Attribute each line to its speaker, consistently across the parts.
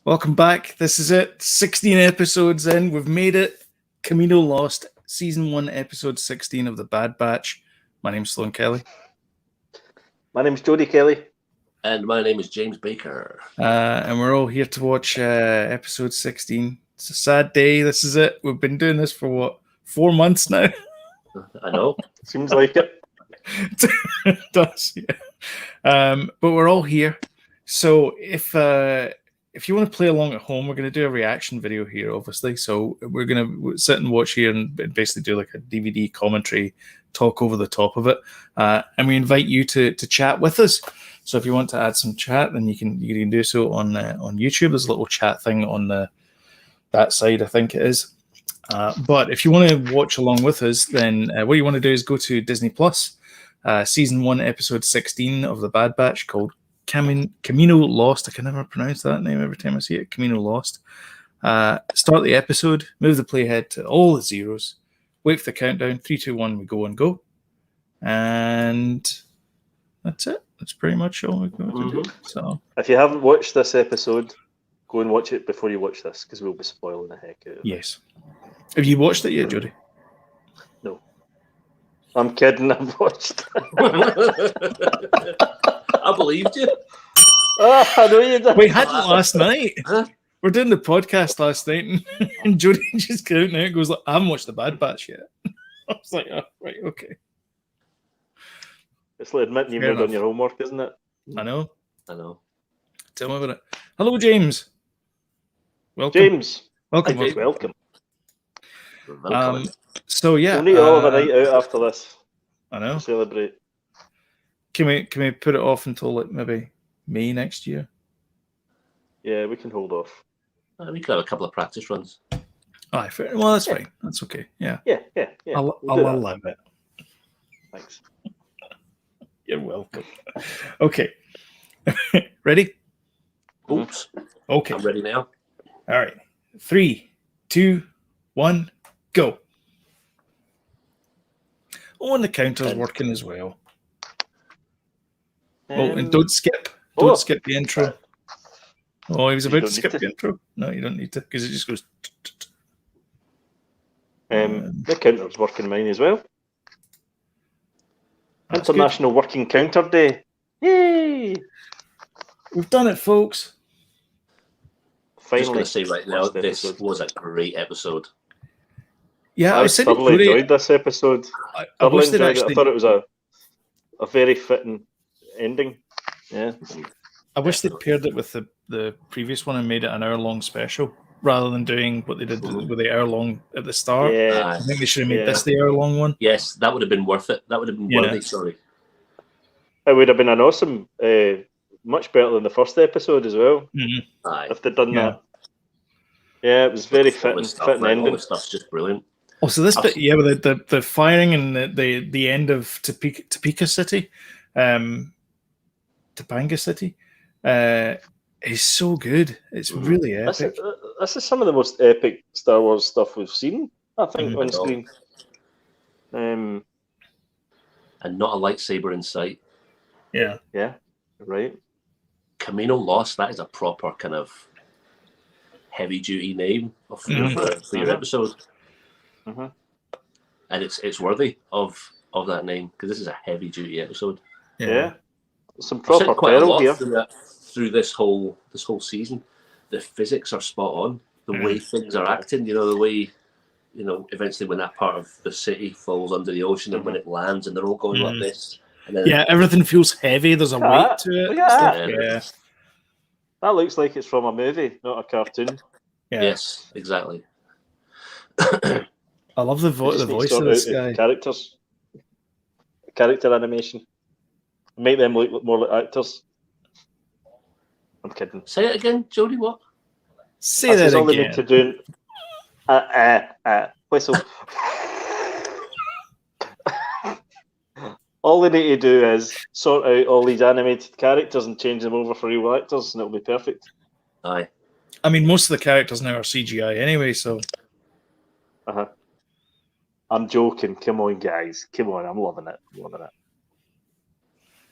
Speaker 1: Welcome back. This is it. 16 episodes in. We've made it. Kamino Lost, Season 1, Episode 16 of The Bad Batch. My name's Sloan Kelly.
Speaker 2: My name's Jodie Kelly.
Speaker 3: And my name is James Baker.
Speaker 1: And we're all here to watch Episode 16. It's a sad day. This is it. We've been doing this for, 4 months now?
Speaker 3: I know.
Speaker 2: Seems like it.
Speaker 1: It does, yeah. But we're all here. So if you want to play along at home, we're going to do a reaction video here, obviously. So we're going to sit and watch here and basically do like a DVD commentary, talk over the top of it. And we invite you to chat with us. So if you want to add some chat, then you can do so on YouTube. There's a little chat thing on that side, I think it is. But if you want to watch along with us, then what you want to do is go to Disney Plus, Season 1, Episode 16 of The Bad Batch, called Kamino Lost. I can never pronounce that name every time I see it. Kamino Lost. Start the episode, move the playhead to all the zeros, wait for the countdown, 3, 2, 1, we go and go. And that's it. That's pretty much all we're going to do. So,
Speaker 2: if you haven't watched this episode, go and watch it before you watch this, because we'll be spoiling the heck out of it.
Speaker 1: Yes. Have you watched it yet, Jodie?
Speaker 2: No. I'm kidding, I've watched it.
Speaker 3: I believed you.
Speaker 2: Oh, I know you did.
Speaker 1: We had it last night.
Speaker 3: Huh?
Speaker 1: We're doing the podcast last night, and Jodie just came out and goes, like, I haven't watched The Bad Batch yet. I was like, oh, right, okay.
Speaker 2: It's like admitting you
Speaker 1: Fair
Speaker 2: moved
Speaker 1: enough.
Speaker 2: on your homework, isn't it?
Speaker 1: I know. Tell me about it. Hello, James. Welcome.
Speaker 2: James,
Speaker 1: Welcome.
Speaker 3: Hi, James.
Speaker 2: welcome.
Speaker 1: So yeah,
Speaker 2: We'll need all of a night out after this
Speaker 1: I know.
Speaker 2: to celebrate.
Speaker 1: Can we put it off until like maybe May next year?
Speaker 2: Yeah, we can hold off.
Speaker 3: We could have a couple of practice runs.
Speaker 1: Aye, fair. Well, that's fine. That's okay. Yeah,
Speaker 2: Yeah.
Speaker 1: I'll
Speaker 2: we'll do that.
Speaker 1: allow it.
Speaker 2: Thanks.
Speaker 1: You're welcome. Okay, ready?
Speaker 3: Oops.
Speaker 1: Okay,
Speaker 3: I'm ready now.
Speaker 1: all right. 3, 2, 1, go. Oh, and the counter's working as well. And don't skip. Don't skip the intro. Oh, he was about to skip the intro. No, you don't need to, because it just goes.
Speaker 2: The counter's working mine as well.
Speaker 1: That's
Speaker 2: International Working Counter Day. Yay!
Speaker 1: good. We've done it, folks.
Speaker 3: I'm just
Speaker 2: Finally.
Speaker 3: going to say right now,
Speaker 2: last
Speaker 3: this
Speaker 2: episode.
Speaker 3: was a great episode.
Speaker 1: Yeah, I
Speaker 2: I
Speaker 1: said
Speaker 2: thoroughly
Speaker 1: it.
Speaker 2: enjoyed this episode.
Speaker 1: I
Speaker 2: Thoroughly
Speaker 1: wish they'd
Speaker 2: enjoyed it. I
Speaker 1: actually.
Speaker 2: thought it was a very fitting ending. Yeah.
Speaker 1: I wish they'd paired it with the previous one and made it an hour-long special rather than doing what they did with the hour-long at the start.
Speaker 2: Yeah.
Speaker 1: I think they should have made
Speaker 2: Yeah.
Speaker 1: this the hour-long one.
Speaker 3: Yes, that would have been worth it. That would have been
Speaker 1: Yeah.
Speaker 3: worthy, sorry.
Speaker 2: It would have been an awesome, much better than the first episode as well,
Speaker 3: Aye.
Speaker 2: if they'd done
Speaker 1: Yeah.
Speaker 2: that. Yeah, it was very
Speaker 3: All
Speaker 2: fitting,
Speaker 3: this stuff,
Speaker 2: fitting
Speaker 3: right, all
Speaker 2: ending.
Speaker 3: this stuff's just brilliant.
Speaker 1: Oh, so this bit, yeah, with the firing and the end of Topeka City, Topanga City, is so good. It's really
Speaker 2: This
Speaker 1: epic.
Speaker 2: this is some of the most epic Star Wars stuff we've seen, I think, on
Speaker 3: I know.
Speaker 2: screen.
Speaker 3: And not a lightsaber in sight.
Speaker 1: Yeah.
Speaker 2: Yeah, right.
Speaker 3: Kamino Lost, that is a proper kind of heavy-duty name for your episode.
Speaker 2: Mhm.
Speaker 3: And it's worthy of that name, because this is a heavy-duty episode.
Speaker 2: Yeah. Some
Speaker 3: I've said
Speaker 2: proper
Speaker 3: quite a
Speaker 2: peril
Speaker 3: lot
Speaker 2: here.
Speaker 3: through this whole season. The physics are spot on. The way things are acting, the way, eventually when that part of the city falls under the ocean and when it lands and they're all going like this. And then,
Speaker 1: Yeah, everything feels heavy. There's a weight to it.
Speaker 2: Look at that.
Speaker 1: Stuff. Yeah.
Speaker 2: That looks like it's from a movie, not a cartoon.
Speaker 1: Yeah.
Speaker 3: Yes, exactly.
Speaker 1: I love the
Speaker 2: They just need to
Speaker 1: voice
Speaker 2: sort
Speaker 1: of this
Speaker 2: out the
Speaker 1: guy.
Speaker 2: characters. Character animation. Make them look more like actors. I'm kidding.
Speaker 3: Say it again, Jodie, what?
Speaker 1: Say
Speaker 2: That's
Speaker 1: that
Speaker 2: all they need
Speaker 1: again.
Speaker 2: to do. Whistle. All they need to do is sort out all these animated characters and change them over for real actors, and it'll be perfect.
Speaker 3: Aye.
Speaker 1: I mean, most of the characters now are CGI anyway, so
Speaker 2: I'm joking. Come on, guys. Come on. I'm loving it. Loving it.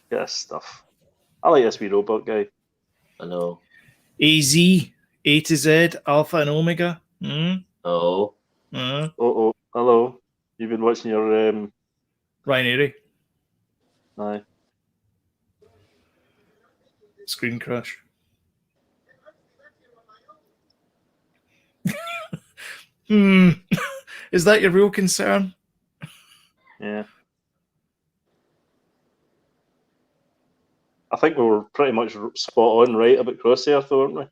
Speaker 2: Get this stuff. I like this wee robot guy.
Speaker 3: I know.
Speaker 1: AZ, A to Z, Alpha and Omega. Mm?
Speaker 3: Oh,
Speaker 2: Oh, hello. You've been watching your
Speaker 1: Ryan Airy,
Speaker 2: aye.
Speaker 1: Screen Crush. Is that your real concern?
Speaker 2: Yeah. I think we were pretty much spot on right about Crosshair, though, weren't we?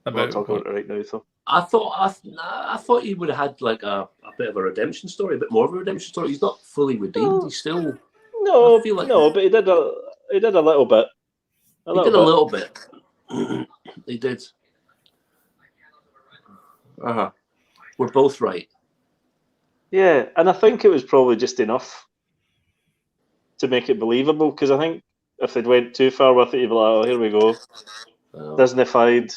Speaker 2: I'm not
Speaker 1: About
Speaker 2: talking
Speaker 1: what?
Speaker 2: about it right now, though.
Speaker 3: I thought he would have had like a bit of a redemption story, a bit more of a redemption story. He's not fully redeemed. He's still.
Speaker 2: No,
Speaker 3: I feel like
Speaker 2: but he did a little bit.
Speaker 3: He did a little bit. He did. We're both right.
Speaker 2: Yeah, and I think it was probably just enough to make it believable, because I think if they'd went too far with it, you'd be like, oh, here we go. Disneyfied,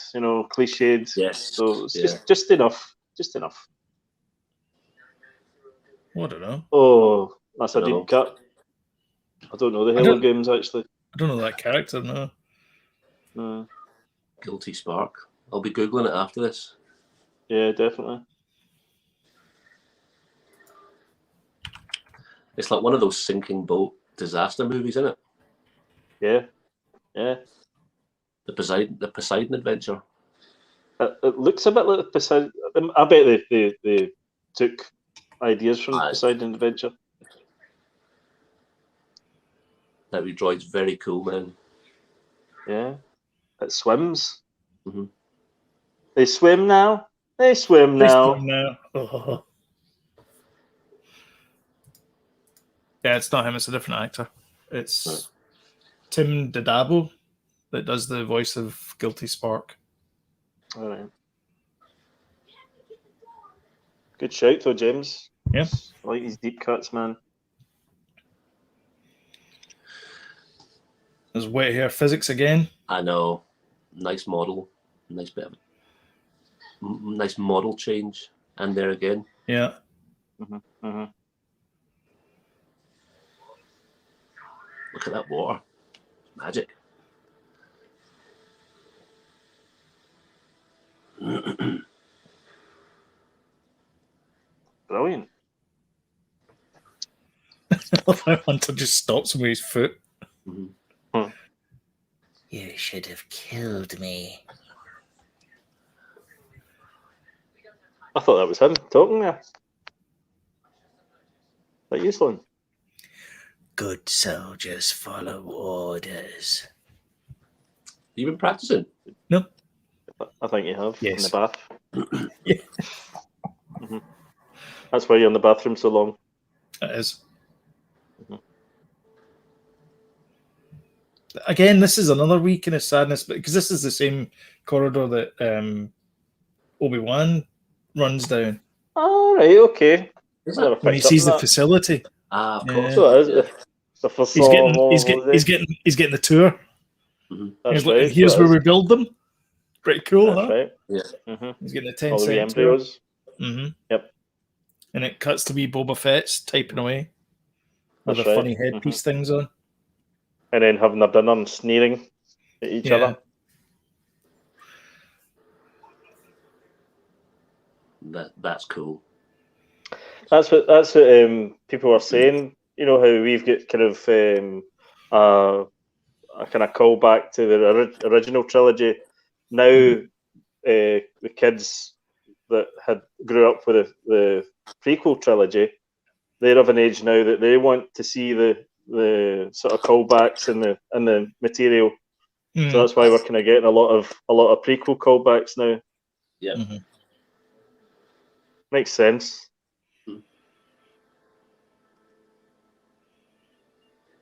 Speaker 2: cliched.
Speaker 3: Yes.
Speaker 2: So it's just enough. Just enough.
Speaker 1: I don't know.
Speaker 2: Oh, that's a
Speaker 3: I don't
Speaker 2: deep cut. I don't know the Halo games, actually.
Speaker 1: I don't know that character, no.
Speaker 2: No.
Speaker 3: Guilty Spark. I'll be Googling it after this.
Speaker 2: Yeah, definitely.
Speaker 3: It's like one of those sinking boat disaster movies, isn't it?
Speaker 2: Yeah. Yeah.
Speaker 3: The Poseidon Adventure.
Speaker 2: It looks a bit like the Poseidon. I bet they took ideas from the Poseidon Adventure.
Speaker 3: That wee droid's very cool, man.
Speaker 2: Yeah. It swims.
Speaker 3: Mm-hmm.
Speaker 2: They swim now. They swim now.
Speaker 1: Oh. Yeah, it's not him. It's a different actor. It's Tim Dadabo that does the voice of Guilty Spark.
Speaker 2: All right. Good shout, though, James.
Speaker 1: Yeah.
Speaker 2: I like these deep cuts, man.
Speaker 1: There's wet hair physics again.
Speaker 3: I know. Nice model. Nice bit of nice model change. And there again.
Speaker 1: Yeah.
Speaker 2: Mm-hmm. Mm-hmm.
Speaker 3: Look at that water. Magic.
Speaker 2: Brilliant.
Speaker 1: Hunter just stops with his foot.
Speaker 3: Mm-hmm.
Speaker 4: You should have killed me.
Speaker 2: I thought that was him talking there. Like you, Sloan.
Speaker 4: Good soldiers follow orders.
Speaker 3: You been practicing?
Speaker 1: No.
Speaker 2: I think you have.
Speaker 1: Yes.
Speaker 2: In the bath.
Speaker 1: Yeah.
Speaker 2: Mm-hmm. That's why you're in the bathroom so long.
Speaker 1: It is.
Speaker 2: Mm-hmm.
Speaker 1: Again, this is another week in of sadness, because this is the same corridor that Obi-Wan runs down.
Speaker 2: All right, okay.
Speaker 1: When he sees the facility.
Speaker 3: Of course.
Speaker 2: So it is.
Speaker 1: He's getting the tour.
Speaker 3: Mm-hmm.
Speaker 2: That's
Speaker 1: Like,
Speaker 2: right.
Speaker 1: here's where we build them. Pretty cool,
Speaker 2: That's
Speaker 1: huh?
Speaker 2: right.
Speaker 3: Yeah.
Speaker 2: Mm-hmm.
Speaker 1: He's getting a 10
Speaker 2: All the
Speaker 1: cent
Speaker 2: embryos.
Speaker 1: Mm-hmm.
Speaker 2: Yep.
Speaker 1: And it cuts to be Boba Fett's typing away with
Speaker 2: That's
Speaker 1: the
Speaker 2: right.
Speaker 1: funny headpiece things on.
Speaker 2: And then having their dinner and sneering at each other.
Speaker 3: That's cool.
Speaker 2: That's what people are saying. You know how we've got kind of a kind of callback to the original trilogy. Now the kids that had grew up with the prequel trilogy, they're of an age now that they want to see the sort of callbacks in the material. So that's why we're kind of getting a lot of prequel callbacks now.
Speaker 3: Yeah.
Speaker 1: Mm-hmm.
Speaker 2: Makes sense.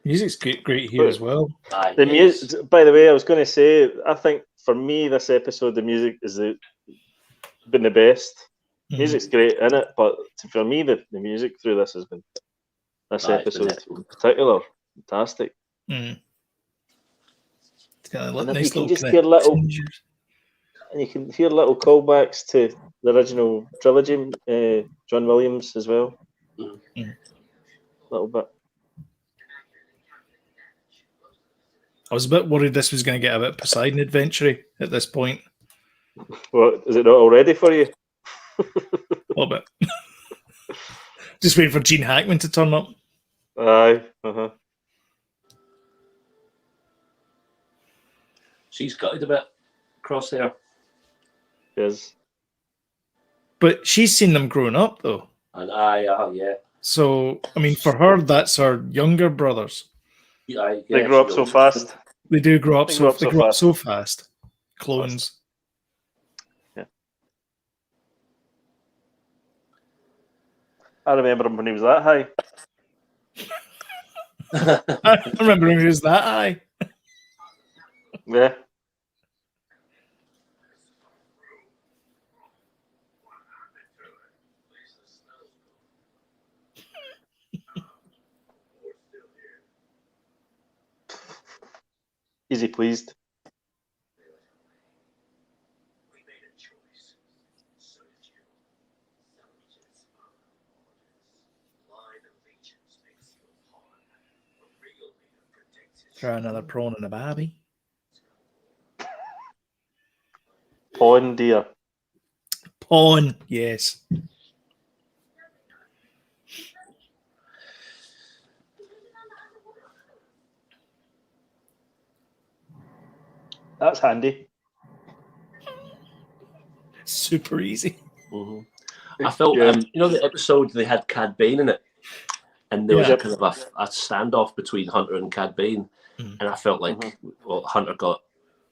Speaker 1: Music's great here as well.
Speaker 2: The music, by the way, I was going to say, I think for me this episode, the music has been the best. Music's great in it, but for me, the music through this has been episode in particular fantastic.
Speaker 1: Mm.
Speaker 2: And you can just hear and you can hear little callbacks to the original trilogy, John Williams as well. A little bit.
Speaker 1: I was a bit worried this was going to get a bit Poseidon adventure at this point.
Speaker 2: What is it not already for you?
Speaker 1: A little bit. Just waiting for Gene Hackman to turn up.
Speaker 2: Aye.
Speaker 3: She's gutted a bit. Crosshair.
Speaker 2: Yes.
Speaker 1: But she's seen them growing up, though.
Speaker 3: And yeah.
Speaker 1: So, I mean, for her, that's her younger brothers.
Speaker 3: Yeah,
Speaker 2: They grow up so fast.
Speaker 1: They do grow up,
Speaker 2: They
Speaker 1: so
Speaker 2: grow up so
Speaker 1: fast. Clones.
Speaker 2: Yeah. I remember him when he was that high.
Speaker 1: I remember when he was that high.
Speaker 2: Yeah. Is he pleased?
Speaker 1: Try another prawn and a barbie.
Speaker 2: Pawn dear.
Speaker 1: Pawn, yes.
Speaker 2: That's handy.
Speaker 1: Super easy.
Speaker 3: I felt,
Speaker 2: Yeah.
Speaker 3: you know, the episode they had Cad Bane in it, and there was
Speaker 1: Yeah.
Speaker 3: a kind of a standoff between Hunter and Cad Bane, and I felt like well, Hunter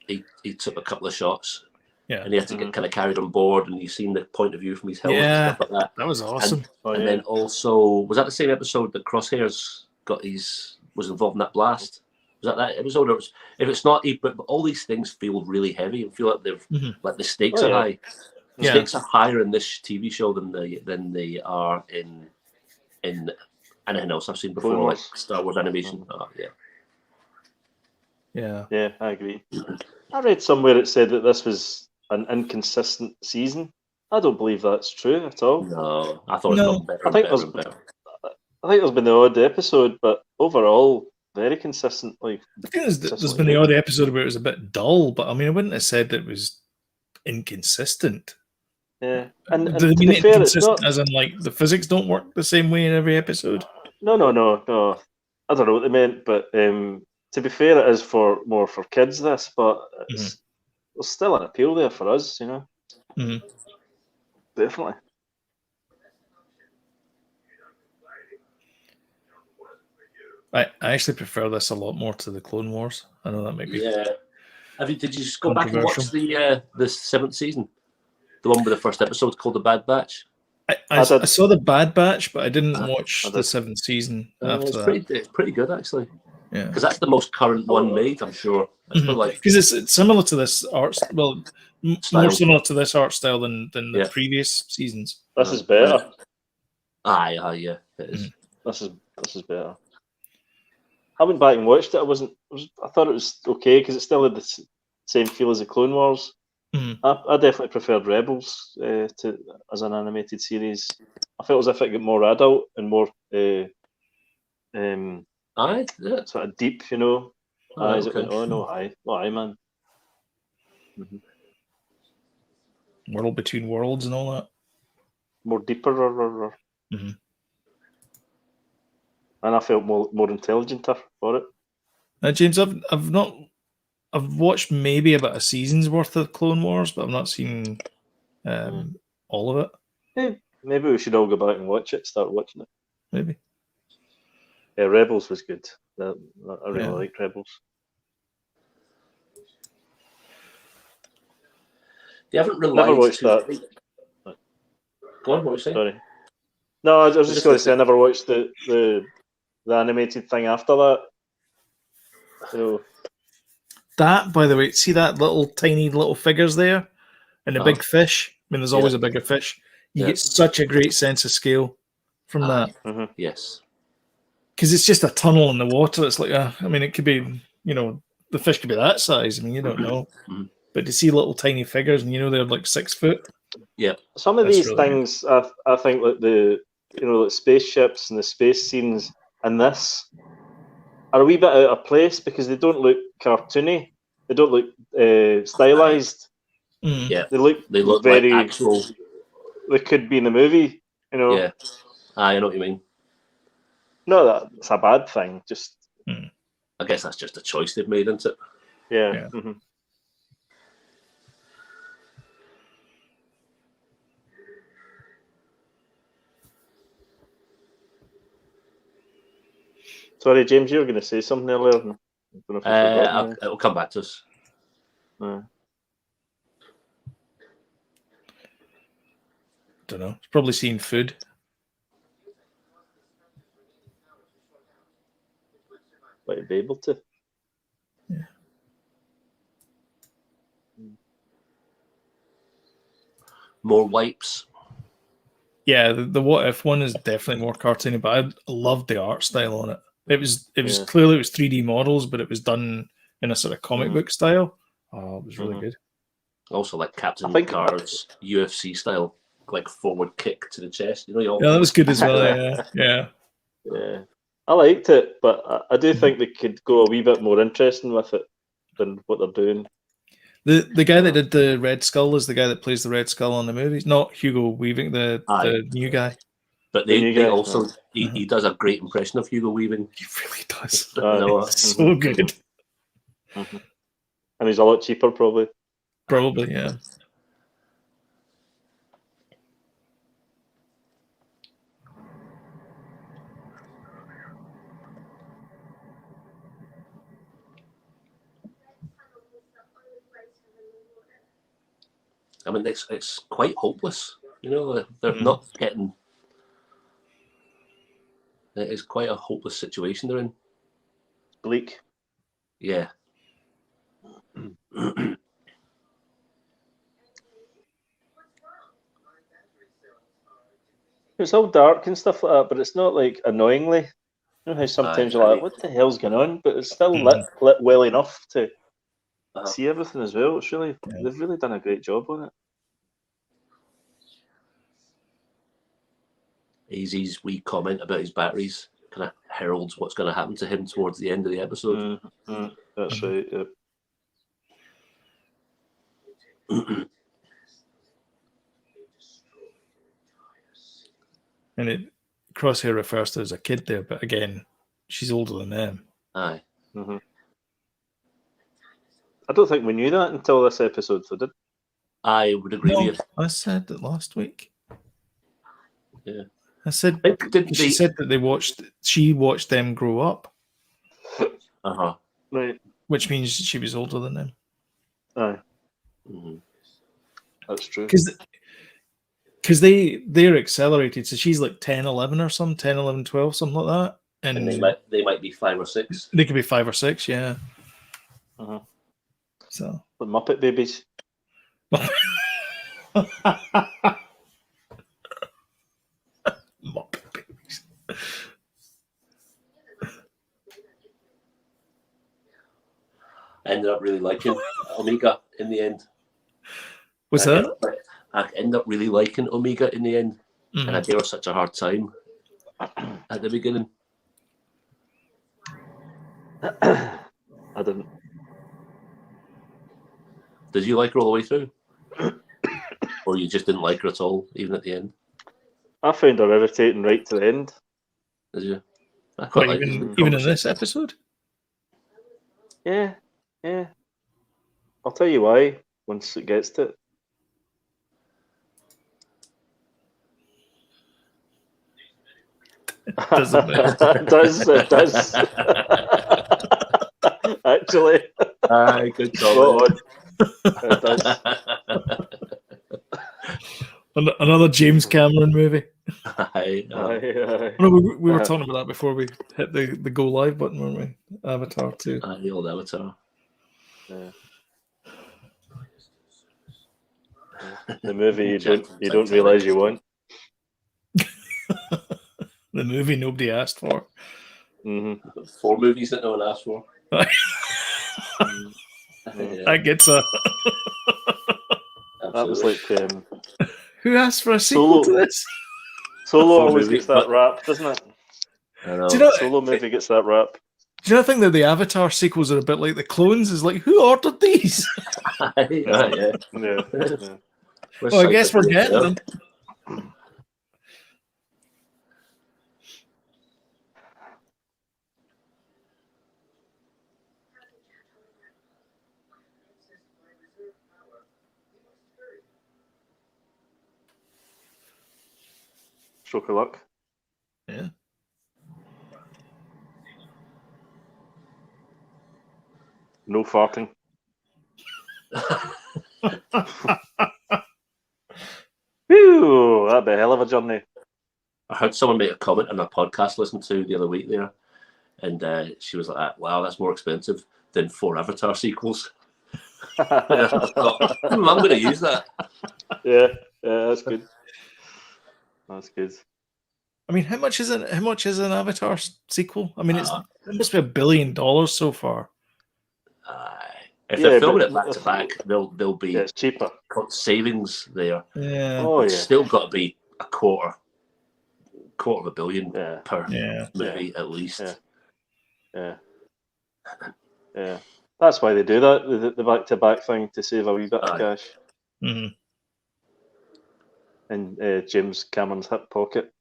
Speaker 3: he took a couple of shots, and he had to get kind of carried on board, and you seen the point of view from his helmet and stuff like that.
Speaker 1: That was awesome.
Speaker 3: And then also, was that the same episode that Crosshairs was involved in that blast? Was that episode? Or if it's not, but all these things feel really heavy and feel like like the stakes are high. The stakes are higher in this TV show than they are in anything else I've seen before, like Star Wars animation.
Speaker 2: Yeah, I agree. I read somewhere it said that this was an inconsistent season. I don't believe that's true at all.
Speaker 3: No, I thought it got better.
Speaker 2: I think there's been the odd episode, but overall, very consistent. Like,
Speaker 1: I think there's been the odd episode where it was a bit dull, but I mean, I wouldn't have said that it was inconsistent.
Speaker 2: Yeah, and
Speaker 1: Do they
Speaker 2: to
Speaker 1: mean
Speaker 2: be fair, it's
Speaker 1: inconsistent
Speaker 2: not.
Speaker 1: as in like the physics don't work the same way in every episode?
Speaker 2: No. I don't know what they meant, but to be fair, it is more for kids. This, but there's still an appeal there for us, you know. Definitely.
Speaker 1: I actually prefer this a lot more to the Clone Wars. I know that might be
Speaker 3: Did you just go back and watch the 7th season? The one with the first episode called The Bad Batch?
Speaker 1: I saw The Bad Batch, but I didn't watch the 7th season after that.
Speaker 3: It's pretty good, actually.
Speaker 1: Yeah,
Speaker 3: because that's the most current one made, I'm sure.
Speaker 1: Because it's similar to this art, more similar to this art style than the previous seasons.
Speaker 2: This is better.
Speaker 3: Yeah, it is.
Speaker 2: This is better. I went back and watched it. I thought it was okay because it still had the same feel as the Clone Wars. I definitely preferred Rebels as an animated series. I felt as if it got more adult and more sort of deep, you know. As it went on. Aye, man.
Speaker 1: World between worlds and all that.
Speaker 2: More deeper. And I felt more intelligenter for it.
Speaker 1: Now, James, I've watched maybe about a season's worth of Clone Wars, but I've not seen all of it.
Speaker 2: Yeah, maybe we should all go back and watch it. Start watching it.
Speaker 1: Maybe.
Speaker 2: Yeah, Rebels was good. I really liked Rebels.
Speaker 3: They haven't relied.
Speaker 2: Never watched that.
Speaker 3: Go on, what were you saying?
Speaker 2: Sorry. No, I was just going to say I never watched the animated thing after that. So
Speaker 1: that, by the way, see that tiny little figures there, and the big fish. I mean, there's always a bigger fish. You get such a great sense of scale from that.
Speaker 3: Yes,
Speaker 1: because it's just a tunnel in the water. It's like I mean, it could be the fish could be that size. I mean, you don't know, but to see little tiny figures and they're like 6 foot.
Speaker 3: Yeah,
Speaker 2: some of these things, I think, like the like spaceships and the space scenes, and this are a wee bit out of place because they don't look cartoony. They don't look stylized.
Speaker 1: Mm.
Speaker 3: Yeah,
Speaker 2: They look
Speaker 3: very
Speaker 2: like
Speaker 3: actual.
Speaker 2: They could be in the movie. You know.
Speaker 3: Yeah, I know what you mean.
Speaker 2: Not that it's a bad thing. Just
Speaker 3: I guess that's just a choice they've made, isn't it?
Speaker 2: yeah.
Speaker 1: Yeah.
Speaker 2: Mm-hmm. Sorry, James, you were going to say something earlier. I don't know if you forgot.
Speaker 3: It'll come back to us.
Speaker 1: Don't know. It's probably seen food.
Speaker 2: Might be able to.
Speaker 1: Yeah.
Speaker 3: More wipes.
Speaker 1: Yeah, the What If one is definitely more cartoony, but I loved the art style on it. It was clearly it was 3D models, but it was done in a sort of comic book style. Oh, it was really good.
Speaker 3: Also, like Captain Picard's UFC style, like forward kick to the chest. You know,
Speaker 1: yeah, that was good as well. Yeah.
Speaker 2: I liked it, but I do think they could go a wee bit more interesting with it than what they're doing.
Speaker 1: The guy that did the Red Skull is the guy that plays the Red Skull on the movies, not Hugo Weaving, the new guy.
Speaker 3: But they also he does a great impression of Hugo Weaving.
Speaker 1: He really does. So good.
Speaker 2: Mm-hmm. And he's a lot cheaper, probably.
Speaker 1: Probably, yeah.
Speaker 3: I mean, it's quite hopeless. You know, they're not getting. It is quite a hopeless situation they're in.
Speaker 2: Bleak.
Speaker 3: Yeah.
Speaker 2: It's all dark and stuff like that, but it's not like annoyingly. You know how sometimes you're like, what the hell's going on? But it's still lit well enough to see everything as well. It's really they've really done a great job on it.
Speaker 3: Easy's wee comment about his batteries kind of heralds what's going to happen to him towards the end of the episode.
Speaker 2: That's right. Yep.
Speaker 1: And Crosshair refers to her as a kid there, but again, she's older than them.
Speaker 3: Aye.
Speaker 2: I don't think we knew that until this episode, so did
Speaker 3: I would agree with you.
Speaker 1: I said that last week.
Speaker 3: Yeah.
Speaker 1: I said she said that she watched them grow up.
Speaker 2: Right.
Speaker 1: Which means she was older than them.
Speaker 2: Aye. That's true.
Speaker 1: Because they're accelerated, so she's like 10, 11 or something, 10, 11, 12, something like that.
Speaker 3: And they might be 5 or 6.
Speaker 1: They could be 5 or 6, yeah. So
Speaker 2: the Muppet Babies.
Speaker 1: Muppet Babies.
Speaker 3: I ended up really liking Omega in the end.
Speaker 1: What's that?
Speaker 3: I ended up really liking Omega in the end, and I gave her such a hard time at the beginning.
Speaker 2: I didn't.
Speaker 3: Did you like her all the way through? Or you just didn't like her at all, even at the end?
Speaker 2: I found her irritating right to the end.
Speaker 3: Did you? I
Speaker 1: quite like even in this episode?
Speaker 2: Yeah. I'll tell you why once it gets to it.
Speaker 1: It
Speaker 2: does. Actually.
Speaker 3: Good job.
Speaker 2: It does.
Speaker 1: Another James Cameron movie.
Speaker 2: Aye.
Speaker 1: No, we were talking about that before we hit the go live button, weren't we? Avatar 2.
Speaker 3: The old Avatar.
Speaker 2: Yeah. The movie you don't realise you want.
Speaker 1: The movie nobody asked for.
Speaker 3: 4 movies that no one asked for.
Speaker 1: That gets a.
Speaker 2: That was like
Speaker 1: who asked for a sequel to this?
Speaker 2: Solo always gets that rap, doesn't it?
Speaker 3: I know.
Speaker 1: Do you know,
Speaker 2: Solo movie gets that rap.
Speaker 1: Do you not think that the Avatar sequels are a bit like the clones? Is like, who ordered these?
Speaker 3: Yeah.
Speaker 1: Well, I guess we're getting them.
Speaker 2: Stroke of luck.
Speaker 1: Yeah.
Speaker 2: No farting. Whew, that'd be a hell of a journey.
Speaker 3: I heard someone make a comment on a podcast I listened to the other week there, and she was like, "Wow, that's more expensive than 4 Avatar sequels." I thought, I'm going to use that.
Speaker 2: Yeah, that's good. That's good.
Speaker 1: I mean, how much is it? How much is an Avatar sequel? I mean, it must be $1 billion so far.
Speaker 3: If they're filming it back to back, there'll be
Speaker 2: it's cheaper
Speaker 3: savings there.
Speaker 1: Yeah.
Speaker 2: Oh,
Speaker 3: it's still got to be a quarter of $1 billion per movie at least.
Speaker 2: Yeah. That's why they do that, the back-to-back thing, to save a wee bit of cash.
Speaker 1: Mm-hmm.
Speaker 2: In James Cameron's hip pocket.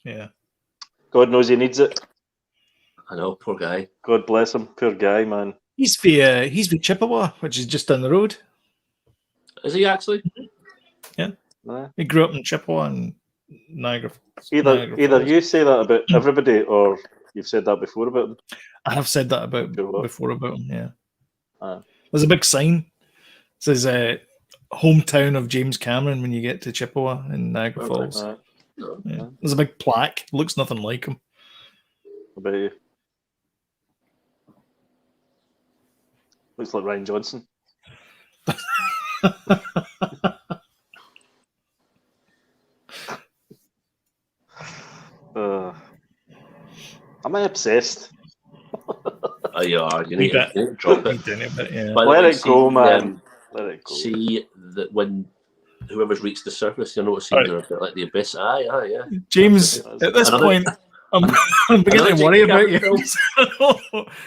Speaker 1: Yeah.
Speaker 2: God knows he needs it.
Speaker 3: I know, poor guy.
Speaker 2: God bless him, poor guy, man.
Speaker 1: He's the Chippewa, which is just down the road.
Speaker 3: Is he actually?
Speaker 1: Yeah. He grew up in Chippewa and Niagara.
Speaker 2: Either you say that about everybody, or you've said that before about them.
Speaker 1: I have said that before about him. Yeah. There's a big sign. It says "Hometown of James Cameron" when you get to Chippewa in Niagara Falls. Yeah. There's a big plaque. Looks nothing like him.
Speaker 2: I bet you. Looks like Ryan Johnson. Am I obsessed?
Speaker 3: Oh, you are. You need to drop it.
Speaker 2: Let it go, man. Let it go.
Speaker 3: See that when whoever's reached the surface, you'll notice they're a bit like the abyss. Yeah.
Speaker 1: James, at this point, I'm beginning to worry about you.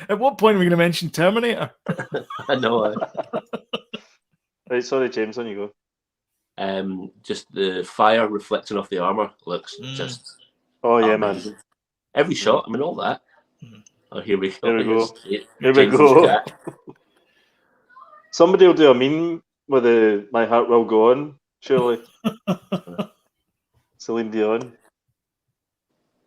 Speaker 1: At what point are we going to mention Terminator?
Speaker 3: I know.
Speaker 2: Right, sorry, James, on you
Speaker 3: go. Just the fire reflecting off the armor looks just.
Speaker 2: Oh yeah, amazing.
Speaker 3: Man! Every shot. I mean, all that. Oh, here we go.
Speaker 2: Here we go. Somebody will do a meme with "My Heart Will Go On." Surely. Celine Dion.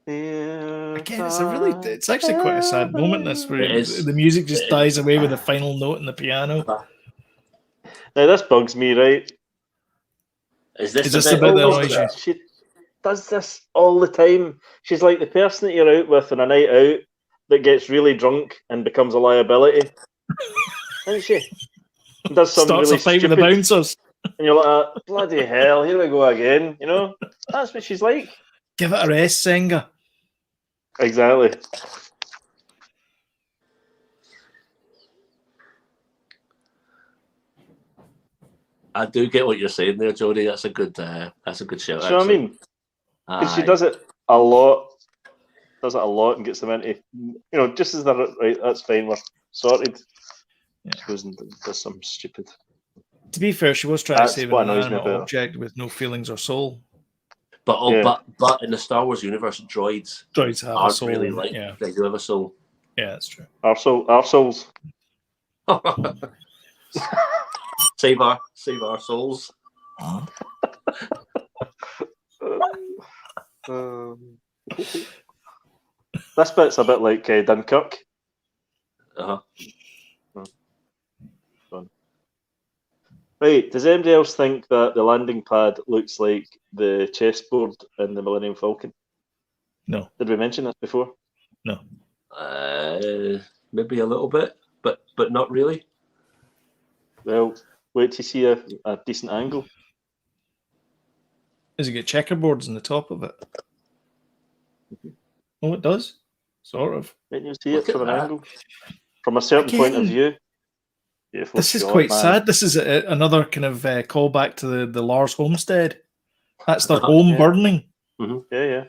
Speaker 1: Again, it's actually quite a sad moment, this, where the music just dies away with the final note in the piano.
Speaker 2: Now, this bugs me, right?
Speaker 3: Is this
Speaker 1: the bit that annoys you?
Speaker 2: She does this all the time. She's like the person that you're out with on a night out that gets really drunk and becomes a liability. Isn't she? Does something
Speaker 1: Starts
Speaker 2: really
Speaker 1: a fight
Speaker 2: stupid,
Speaker 1: with the bouncers.
Speaker 2: And you're like, bloody hell, here we go again. You know? That's what she's like.
Speaker 1: Give it a rest, Senga.
Speaker 2: Exactly.
Speaker 3: I do get what you're saying there, Jodie. That's a good shout.
Speaker 2: Do you know what I mean? Because she does it a lot. Does it a lot and gets them into, just as they're right. That's fine. We're sorted.
Speaker 1: Yeah.
Speaker 2: She goes and does something stupid.
Speaker 1: To be fair, she was trying to save an inanimate object with no feelings or soul.
Speaker 3: But in the Star Wars universe, droids
Speaker 1: have a soul.
Speaker 3: Really they do have a soul.
Speaker 1: Yeah, that's true.
Speaker 2: Our souls.
Speaker 3: Save our souls.
Speaker 2: This bit's a bit like Dunkirk. Right, does anybody else think that the landing pad looks like the chessboard in the Millennium Falcon?
Speaker 1: No.
Speaker 2: Did we mention this before?
Speaker 1: No.
Speaker 3: Maybe a little bit, but not really.
Speaker 2: Well, wait to see a decent angle.
Speaker 1: Does it get checkerboards on the top of it? Oh, it does. Sort of.
Speaker 2: Wait till you see it from an angle. From a certain point of view. Beautiful
Speaker 1: this is quite sad. This is another kind of callback to the Lars homestead. That's their home burning.
Speaker 2: Mm-hmm. Yeah.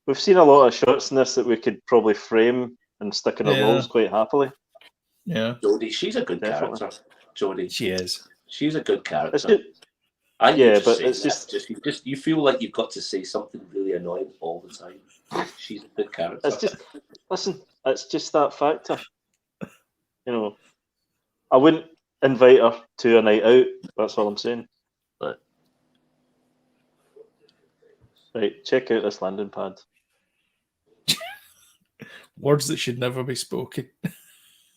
Speaker 2: We've seen a lot of shots in this that we could probably frame and sticking her
Speaker 1: Yeah.
Speaker 2: roles quite happily.
Speaker 1: Yeah,
Speaker 3: Jodie, she's a good
Speaker 2: Definitely.
Speaker 3: character. Jodie,
Speaker 1: she is.
Speaker 3: she's a good
Speaker 2: It's
Speaker 3: character.
Speaker 2: just,
Speaker 3: And
Speaker 2: yeah,
Speaker 3: you just
Speaker 2: but
Speaker 3: say
Speaker 2: it's
Speaker 3: that, you feel like you've got to say something really annoying all the time. She's a good character.
Speaker 2: it's just, listen, it's just that factor. You know, I wouldn't invite her to a night out. That's all I'm saying.
Speaker 3: Right.
Speaker 2: Right, check out this landing pad.
Speaker 1: Words that should never be spoken.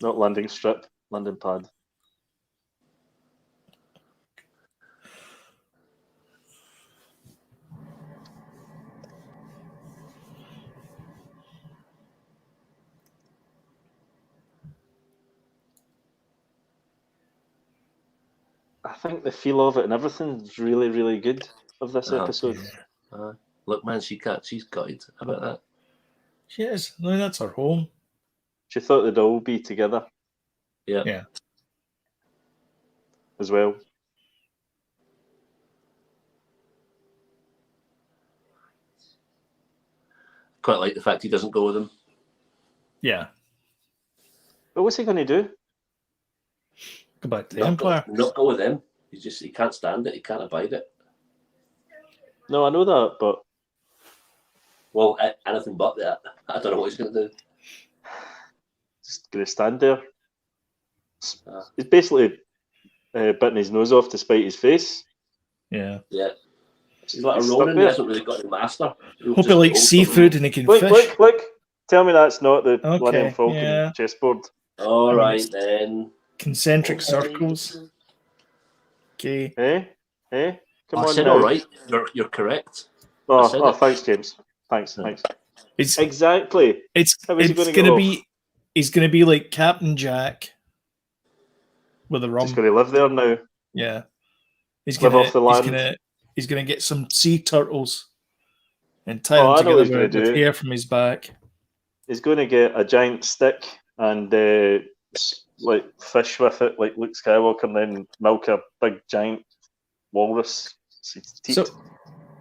Speaker 2: Not landing strip, landing pad. I think the feel of it and everything is really, really good of this
Speaker 3: Uh-huh.
Speaker 2: episode.
Speaker 3: Look, man, she's gutted. How about that?
Speaker 1: She is. No, that's her home.
Speaker 2: She thought they'd all be together
Speaker 3: Yeah.
Speaker 1: Yeah.
Speaker 2: as well.
Speaker 3: Quite like the fact he doesn't go with them.
Speaker 1: Yeah.
Speaker 2: But what's he going to do?
Speaker 1: Go back to the Empire.
Speaker 3: Not go with them. He can't stand it. He can't abide it.
Speaker 2: No, I know that, but
Speaker 3: Well, anything but that. I don't know what he's going to do.
Speaker 2: just going to stand there.
Speaker 3: Uh.
Speaker 2: He's basically bitten his nose off to spite his face.
Speaker 1: Yeah.
Speaker 3: Yeah. He's like a
Speaker 2: He's stuck
Speaker 3: Ronin. He
Speaker 2: there.
Speaker 3: hasn't really got a master. He'll
Speaker 1: Hope
Speaker 3: just
Speaker 1: he likes
Speaker 3: go.
Speaker 1: seafood and he can
Speaker 2: Look,
Speaker 1: fish.
Speaker 2: look! Tell me that's not the
Speaker 1: Okay,
Speaker 2: Millennium Falcon
Speaker 1: yeah.
Speaker 2: chessboard.
Speaker 3: All
Speaker 1: I mean,
Speaker 3: right,
Speaker 1: it's-
Speaker 3: then.
Speaker 1: Concentric circles. Okay.
Speaker 2: Eh? Come
Speaker 3: I
Speaker 2: on
Speaker 3: said
Speaker 2: now.
Speaker 3: all right. You're correct. I said
Speaker 2: Oh,
Speaker 3: it.
Speaker 2: thanks, James. Thanks.
Speaker 1: It's
Speaker 2: Exactly.
Speaker 1: it's
Speaker 2: How is he
Speaker 1: it's
Speaker 2: gonna get
Speaker 1: gonna
Speaker 2: off?
Speaker 1: be he's gonna be like Captain Jack with a rum.
Speaker 2: Just going to live there now.
Speaker 1: Yeah. He's
Speaker 2: Live
Speaker 1: gonna
Speaker 2: off the land.
Speaker 1: he's gonna get some sea turtles and tie
Speaker 2: Oh, I
Speaker 1: them
Speaker 2: know what
Speaker 1: together
Speaker 2: he's gonna
Speaker 1: with
Speaker 2: do.
Speaker 1: hair from his back.
Speaker 2: He's going to get a giant stick and like fish with it, like Luke Skywalker, and then milk a big giant walrus.
Speaker 1: So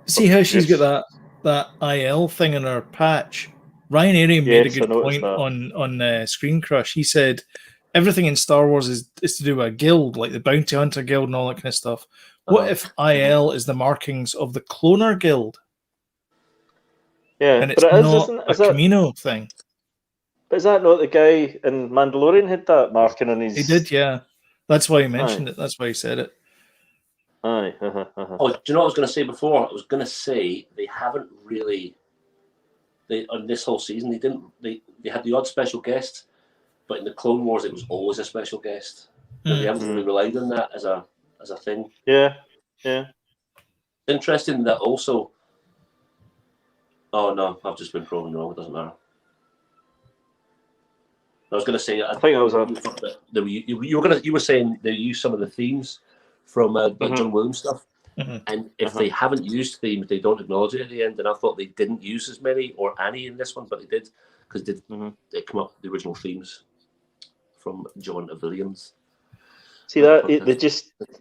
Speaker 1: see how she's got that IL thing in her patch. Ryan Arian made a
Speaker 2: Yes, I
Speaker 1: good
Speaker 2: noticed
Speaker 1: point
Speaker 2: that.
Speaker 1: on Screen Crush. He said everything in Star Wars is to do with a guild, like the Bounty Hunter Guild and all that kind of stuff. What if IL is the markings of the Cloner Guild
Speaker 2: Yeah,
Speaker 1: and it's
Speaker 2: but it is,
Speaker 1: not
Speaker 2: isn't
Speaker 1: a
Speaker 2: is that,
Speaker 1: Kamino thing?
Speaker 2: but is that not the guy in Mandalorian had that marking on his?
Speaker 1: He did, yeah. That's why he mentioned it. That's why he said it.
Speaker 2: Aye.
Speaker 3: Oh, do you know what I was going to say before? I was going to say they haven't really. On this whole season, they had the odd special guest, but in the Clone Wars, it was always a special guest. They haven't really relied on that as a thing.
Speaker 2: Yeah.
Speaker 3: Interesting that also. Oh no, I've just been proven wrong. It doesn't matter. I was going to say.
Speaker 2: I think that was
Speaker 3: you were saying they used some of the themes from like John Williams stuff, and if they haven't used themes, they don't acknowledge it at the end. And I thought they didn't use as many or any in this one, but they did because they come up with the original themes from John Williams.
Speaker 2: See that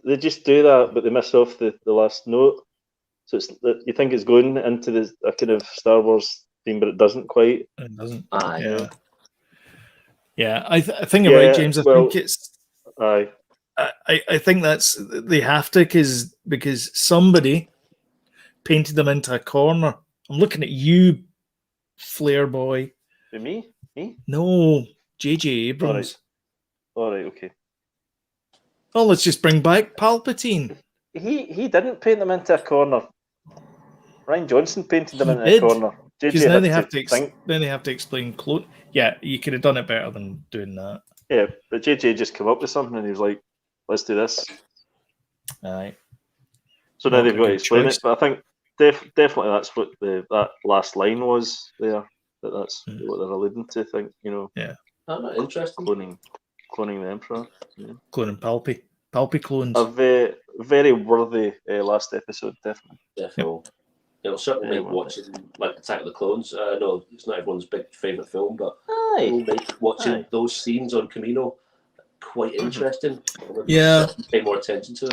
Speaker 2: they just do that, but they miss off the last note. So it's you think it's going into a kind of Star Wars theme, but it doesn't quite.
Speaker 1: It doesn't.
Speaker 3: Aye.
Speaker 1: Yeah. I think you're right, James. I think it's.
Speaker 2: Aye.
Speaker 1: I think that's they have to because somebody painted them into a corner. I'm looking at you, Flair boy.
Speaker 2: Me?
Speaker 1: No, J.J. Abrams.
Speaker 2: All right. Okay.
Speaker 1: Oh, let's just bring back Palpatine.
Speaker 2: He didn't paint them into a corner. Ryan Johnson painted them into a corner.
Speaker 1: Because now they have to then they have to explain clone. Yeah, you could have done it better than doing that.
Speaker 2: Yeah, but JJ just came up with something and he was like, "Let's do this."
Speaker 1: Aye.
Speaker 2: So now they've got to explain it. But I think definitely that's what that last line was there. That's what they're alluding to. I think
Speaker 1: Yeah.
Speaker 3: Oh, interesting.
Speaker 2: Cloning the Emperor. Yeah.
Speaker 1: Cloning Palpy clones.
Speaker 2: A very worthy last episode, definitely.
Speaker 3: Definitely. It'll certainly make watching like Attack of the Clones. No, it's not everyone's big favourite film, but it'll make watching those scenes on Kamino quite interesting.
Speaker 1: Yeah.
Speaker 3: Pay more attention to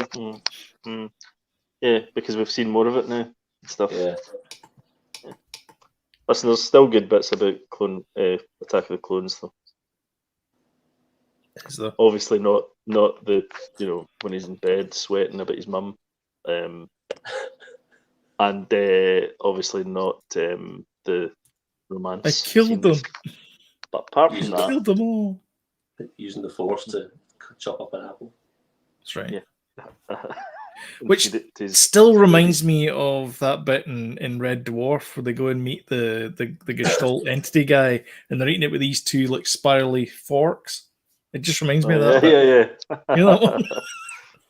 Speaker 3: them.
Speaker 2: Yeah, because we've seen more of it now and stuff.
Speaker 3: Yeah.
Speaker 2: Listen, there's still good bits about Attack of the Clones, though.
Speaker 1: Is there?
Speaker 2: Obviously not the when he's in bed sweating about his mum, and obviously not the romance.
Speaker 1: I killed
Speaker 2: scenes.
Speaker 1: them.
Speaker 2: But apart from
Speaker 3: Using
Speaker 2: that,
Speaker 1: Killed them all.
Speaker 3: Using the Force to chop up an apple.
Speaker 1: That's right.
Speaker 2: Yeah.
Speaker 1: Which still reminds me of that bit in Red Dwarf where they go and meet the Gestalt entity guy, and they're eating it with these two like spirally forks. It just reminds me of that.
Speaker 2: Yeah.
Speaker 1: You know that one?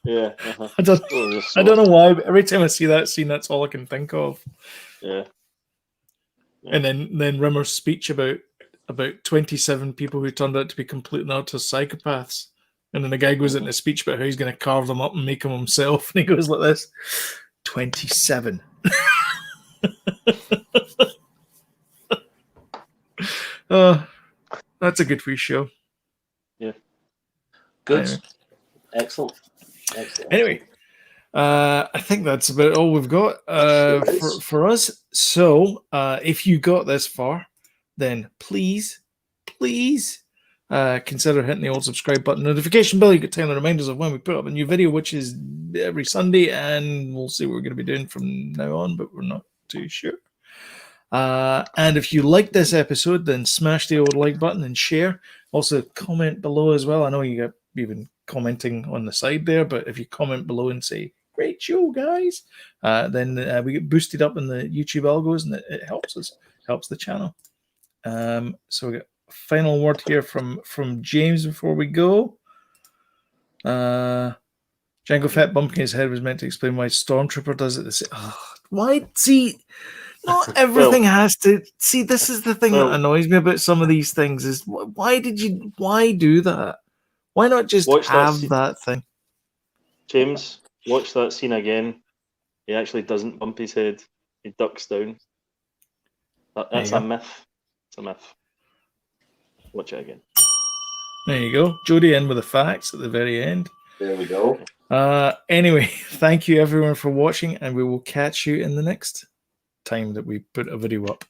Speaker 2: Yeah.
Speaker 1: I don't know why, but every time I see that scene, that's all I can think of.
Speaker 2: Yeah.
Speaker 1: And then Rimmer's speech about 27 people who turned out to be complete and utter psychopaths. And then the guy goes into a speech about how he's going to carve them up and make them himself. And he goes like this, 27. That's a good wee show.
Speaker 2: Yeah.
Speaker 3: Good.
Speaker 1: Anyway.
Speaker 3: Excellent.
Speaker 1: Anyway, I think that's about all we've got for us. So if you got this far, then please consider hitting the old subscribe button, notification bell. You get timely reminders of when we put up a new video, which is every Sunday, and we'll see what we're going to be doing from now on, but we're not too sure. And if you like this episode, then smash the old like button and share. Also comment below as well. I know you've been commenting on the side there, but if you comment below and say great show guys, then we get boosted up in the YouTube algos, and it helps us, helps the channel. So we got a final word here from James before we go. Django Fett bumping his head was meant to explain why Stormtrooper does it. Why? See, not everything has to. See, this is the thing that annoys me about some of these things is why do that? Why not just have that thing?
Speaker 2: James, watch that scene again. He actually doesn't bump his head. He ducks down. That's a myth. It's a myth. Watch it again.
Speaker 1: There you go. Jody in with the facts at the very end.
Speaker 3: There we go.
Speaker 1: Anyway, thank you everyone for watching, and we will catch you in the next time that we put a video up.